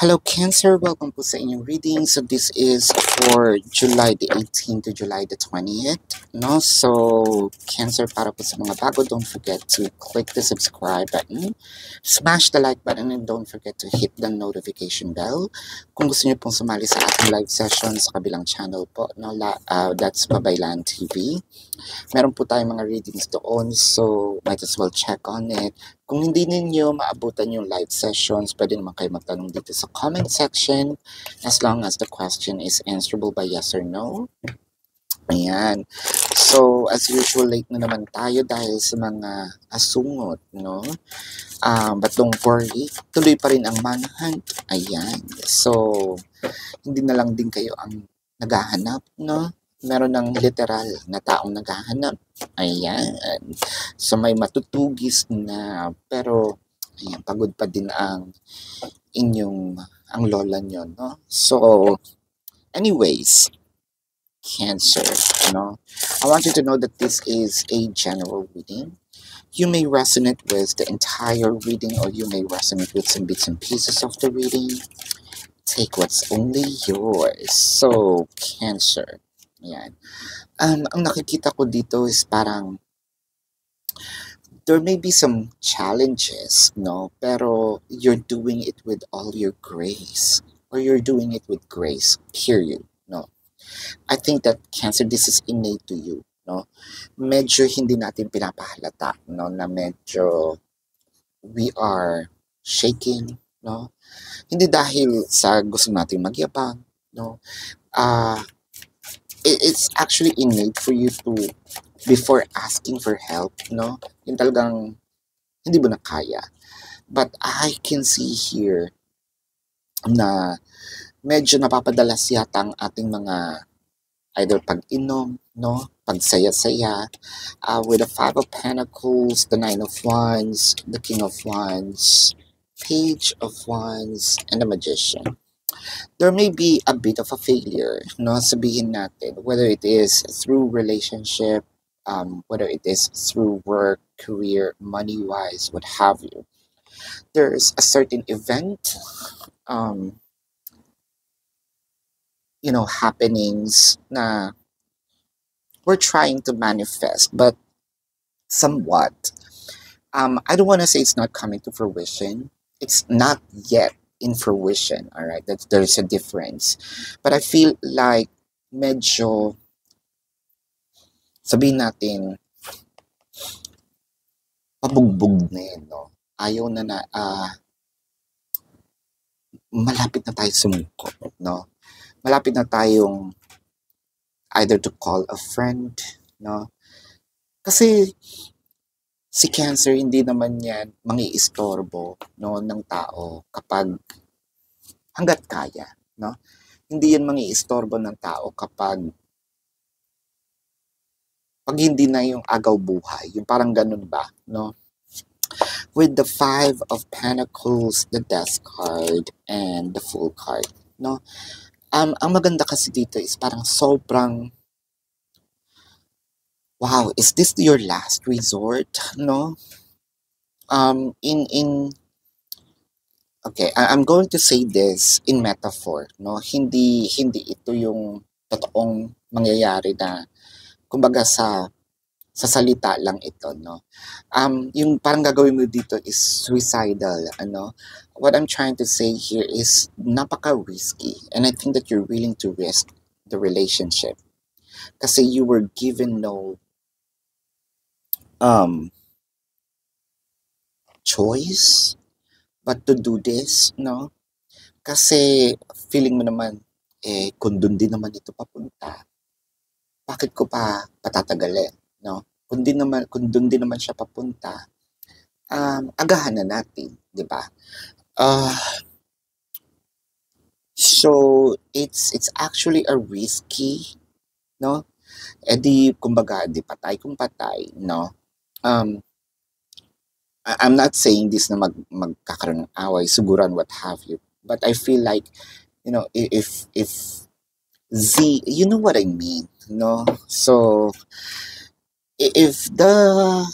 Hello Cancer, welcome po sa inyong reading. So this is for July the 18th to July the 20th. No? So Cancer, para po sa mga bago, don't forget to click the subscribe button, smash the like button, and don't forget to hit the notification bell. Kung gusto niyo pong sumali sa ating live session sa kabilang channel po, no? That's Babaylan TV. Meron po tayong mga readings doon, so might as well check on it. Kung hindi ninyo maabutan yung live sessions, pwede naman kayo magtanong dito sa comment section as long as the question is answerable by yes or no. Ayan. So, as usual, late na naman tayo dahil sa mga asungot, no? But don't worry, tuloy pa rin ang manhunt. Ayan. So, hindi na lang din kayo ang naghahanap, no? Meron ng literal na taong naghahanap. Ayan. So, may matutugis na, pero, ayan, pagod pa din ang ang lola nyo, no? So, anyways, Cancer, no? I want you to know that this is a general reading. You may resonate with the entire reading or you may resonate with some bits and pieces of the reading. Take what's only yours. So, Cancer. Yan. Ang nakikita ko dito is parang there may be some challenges, no? Pero you're doing it with all your grace. Or you're doing it with grace, period, no? I think that Cancer, this is innate to you, no? Medyo hindi natin pinapahalata, no? Na medyo we are shaking, no? Hindi dahil sa gusto nating magyabang, no? It's actually innate for you to, before asking for help, no? Yung talagang hindi mo na kaya. But I can see here na medyo napapadalas yata ang ating mga either pag-inom, no? Pagsaya-saya, with the Five of Pentacles, the Nine of Wands, the King of Wands, Page of Wands, and the Magician. There may be a bit of a failure, no? Sabihin natin, whether it is through relationship, whether it is through work, career, money-wise, what have you. There's a certain event, happenings na we're trying to manifest, but somewhat. I don't want to say it's not coming to fruition. It's not yet in fruition, all right? There's a difference. But I feel like medyo, sabihin natin, pabugbog na yun, no? Ayaw na malapit na tayo sumuko, no? Malapit na tayong either to call a friend, no? Kasi si Cancer, hindi naman yan mangiistorbo, no, ng tao kapag hanggat kaya, no? Hindi yan mangiistorbo ng tao kapag hindi na yung agaw buhay, yung parang ganun ba, no? With the Five of Pentacles, the Death card, and the Fool card, no? Ang maganda kasi dito is parang sobrang, wow, is this your last resort, no? Okay, I'm going to say this in metaphor, no? Hindi ito yung totoong mangyayari na kumbaga sa salita lang ito, no? Yung parang gagawin mo dito is suicidal, ano? What I'm trying to say here is napaka-risky, and I think that you're willing to risk the relationship kasi you were given no choice but to do this, no? Kasi feeling mo naman, kung doon din naman ito papunta, bakit ko pa patatagalin, no? Kung doon din naman siya papunta, agahan na natin, di ba? So it's actually a risky, no? Kumbaga, di patay kung patay, no? I'm not saying this na magkakaroon ng away, suguran, what have you. But I feel like, if Z, you know what I mean, no? So, if the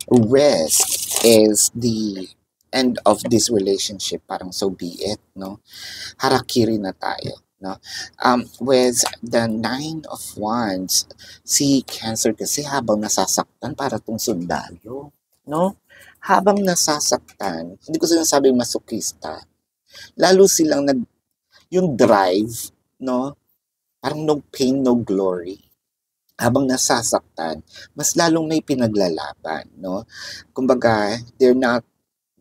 risk is the end of this relationship, parang so be it, no? Harakiri na tayo, no? With the Nine of Wands, si Cancer kasi habang nasasaktan para tong sundalo, no? Habang nasasaktan, hindi ko sinasabing masokista, lalo silang yung drive, no? Parang no pain, no glory. Habang nasasaktan, mas lalong may pinaglalaban, no? Kumbaga, they're not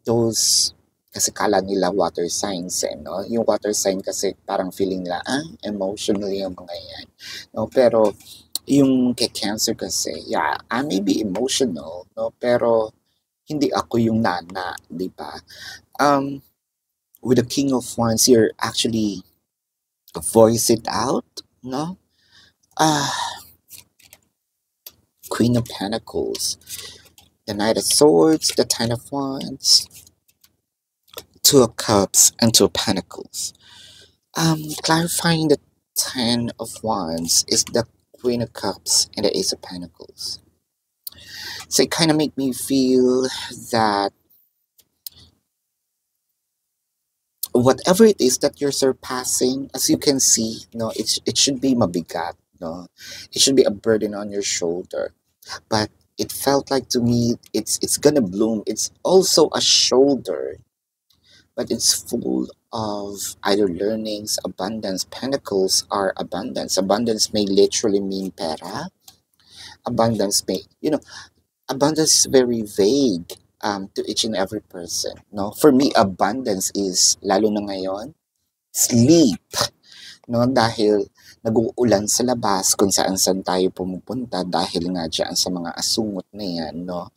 those, kasi kala nila water signs, no? Yung water sign kasi parang feeling nila, emotionally yung mga yan. No? Pero, yung kay Cancer kasi, yeah, I may be emotional, no? Pero, hindi ako yung nana, di ba? With the King of Wands, you're actually voice it out, no? Queen of Pentacles, the Knight of Swords, the Ten of Wands, Two of Cups, and Two of Pentacles. Clarifying the Ten of Wands is the Queen of Cups and the Ace of Pentacles. So it kind of make me feel that whatever it is that you're surpassing, as you can see, no, it should be mabigat, no, it should be a burden on your shoulder, but it felt like to me it's gonna bloom. It's also a shoulder, but it's full of either learnings, abundance. Pentacles are abundance. Abundance may literally mean pera. Abundance may, abundance is very vague to each and every person. No, for me, abundance is lalo na ngayon sleep. No, dahil nag-uulan sa labas kung saan tayo pumupunta dahil nga dyan sa mga asungot na yan, no?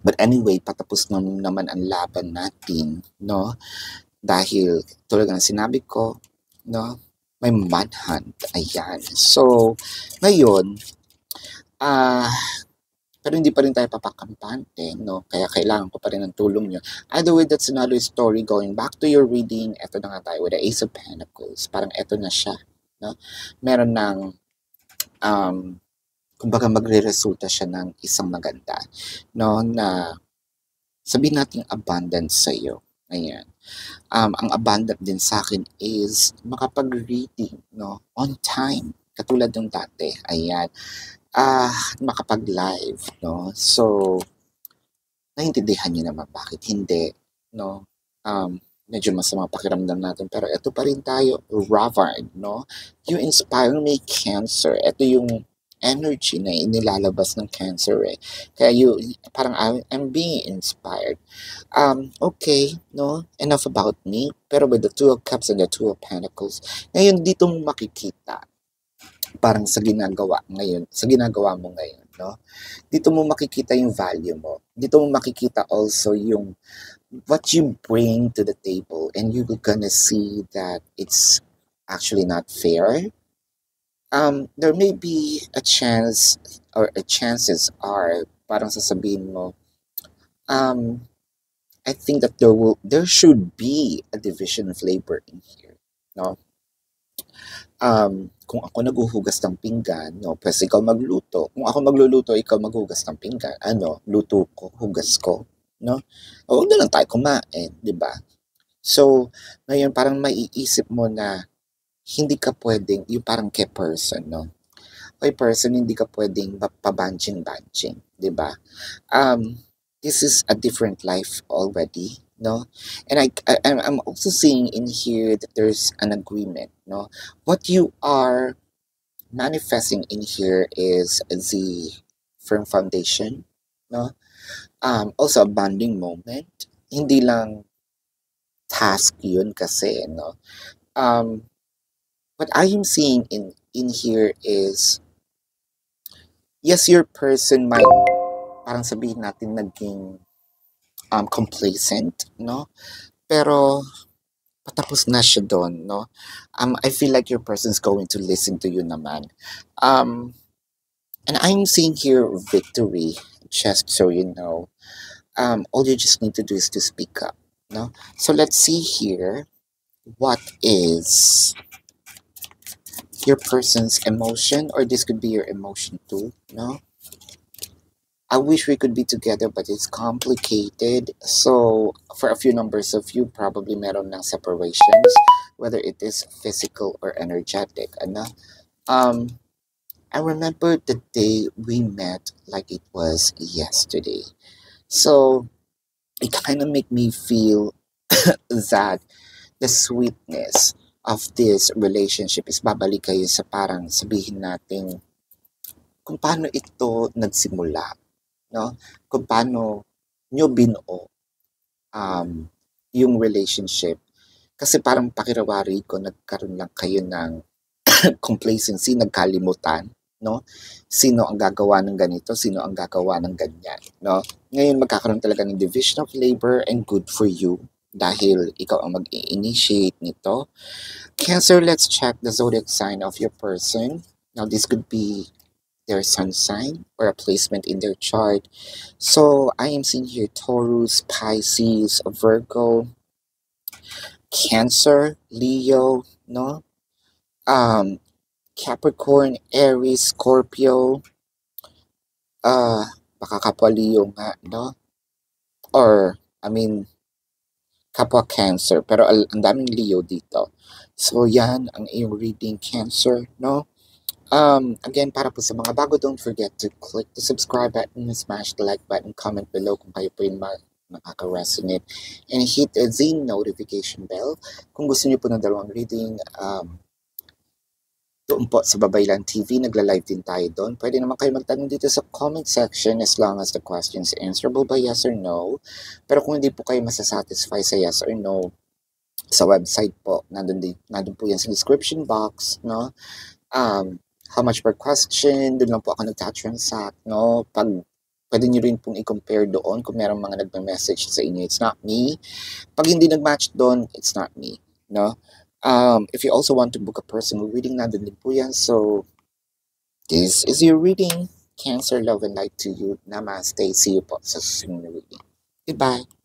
But anyway, patapos naman ang laban natin, no? Dahil tulad ng sinabi ko, no? May manhunt, ayan. So, ngayon, pero hindi pa rin tayo papakampante, no? Kaya kailangan ko pa rin ng tulong nyo. Either way, that's another story. Going back to your reading, eto na nga tayo with the Ace of Pentacles. Parang eto na siya, no? Meron ng, kumbaga magre-resulta siya ng isang maganda, no? Na sabihin natin abundance sa iyo. Ayan. Ang abundant din sa akin is makapag-reading, no? On time. Katulad ng dati. Ayan. Makapag-live, no? So, naiintindihan niyo naman bakit hindi, no? Medyo masama pakiramdam natin, pero ito pa rin tayo, Ravard, no? You inspire me, Cancer. Ito yung energy na inilalabas ng Cancer, eh. Kaya parang I'm being inspired. Okay, no? Enough about me. Pero with the Two of Cups and the Two of Pentacles, ngayon dito mo makikita parang sa ginagawa mo ngayon, no? Dito mo makikita yung value mo. Dito mo makikita also yung what you bring to the table, and you're gonna see that it's actually not fair. There may be a chance or chances are parang sasabihin mo, I think that there should be a division of labor in here, no? Kung ako naghuhugas ng pinggan, no, pwes ikaw magluto. Kung ako magluluto, ikaw maghugas ng pinggan. Luto ko, hugas ko, no? O, huwag na lang tayo kumain, di ba? So, ngayon parang maiisip mo na hindi ka pwedeng, yung parang kay person, no? Kay person, hindi ka pwedeng pabanching-banching, di ba? This is a different life already, no? And I'm also seeing in here that there's an agreement, no? What you are manifesting in here is the firm foundation, no? Also a bonding moment. Hindi lang task yun kasi, no? What I am seeing in here is, yes, your person might, parang sabihin natin, naging complacent, no? Pero patapos na siya doon, no? I feel like your person's going to listen to you naman. And I'm seeing here victory, just so you know. All you just need to do is to speak up, no? So let's see here, what is your person's emotion, or this could be your emotion too, no? I wish we could be together, but it's complicated. So, for a few numbers of you, probably meron ng separations, whether it is physical or energetic. Ano? Um, I remember the day we met like it was yesterday. So, it kind of made me feel that the sweetness of this relationship is babalik kayo sa parang sabihin natin kung paano ito nagsimula, no? Kung paano nyo binuo um, yung relationship. Kasi parang pakirawari ko, nagkaroon lang kayo ng complacency, nagkalimutan, no? Sino ang gagawa ng ganito, sino ang gagawa ng ganyan, no? Ngayon magkakaroon talaga ng division of labor and good for you dahil ikaw ang mag-i-initiate nito. Cancer, let's check the zodiac sign of your person. Now, this could be their sun sign or a placement in their chart. So, I am seeing here Taurus, Pisces, Virgo, Cancer, Leo, no? Um, Capricorn, Aries, Scorpio, baka kapwa Leo nga, no? Or, I mean, kapwa Cancer, pero ang daming Leo dito. So, yan ang iyong reading, Cancer, no? Again, para po sa mga bago, don't forget to click the subscribe button, smash the like button, comment below kung kayo po yung nakaka-resonate, and hit the notification bell. Kung gusto niyo po ng dalawang reading, doon po sa Babaylan TV, nagla-live din tayo doon. Pwede naman kayo magtanong dito sa comment section as long as the questions answerable by yes or no. Pero kung hindi po kayo masasatisfy sa yes or no, sa website po, nandun po yan sa description box, no? How much per question, doon lang po ako nagtatransact, no? Pwede nyo rin pong i-compare doon kung merong mga nagme-message sa inyo, it's not me. Pag hindi nag-match doon, it's not me, no? If you also want to book a personal reading, nandun din po yan. So, this is your reading. Cancer, love, and light to you. Namaste. See you po sa susunod na reading. Goodbye.